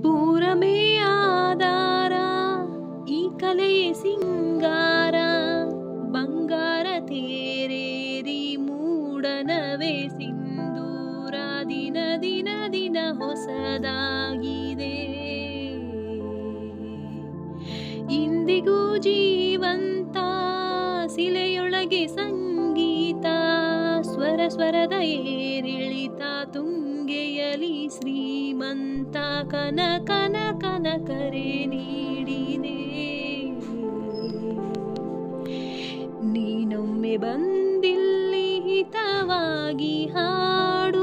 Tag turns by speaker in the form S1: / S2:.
S1: ಬೂರಮೇ ಆಧಾರ ಈ ಕಲೆಯೇ ಸಿಂಗಾರ, ಬಂಗಾರ ತೇರೇರಿ ಮೂಡನವೇ ಸಿಂಧೂರ, ದಿನ ದಿನ ದಿನ ಹೊಸದಾಗಿದೆ. ಇಂದಿಗೂ ಜೀವಂತ ಶಿಲೆಯೊಳಗೆ ಸಂಗೀತ, ಸ್ವರ ಸ್ವರದ ಏರಿಳಿತ, ತುಂಗೆಯಲಿ ಶ್ರೀಮಂತ, ಕನ ಕನ ಕನ ಕರೆ ನೀಡಿದೆ. ನೀನೊಮ್ಮೆ ಬಂದಿಲ್ಲಿ ಹಿತವಾಗಿ ಹಾಡು,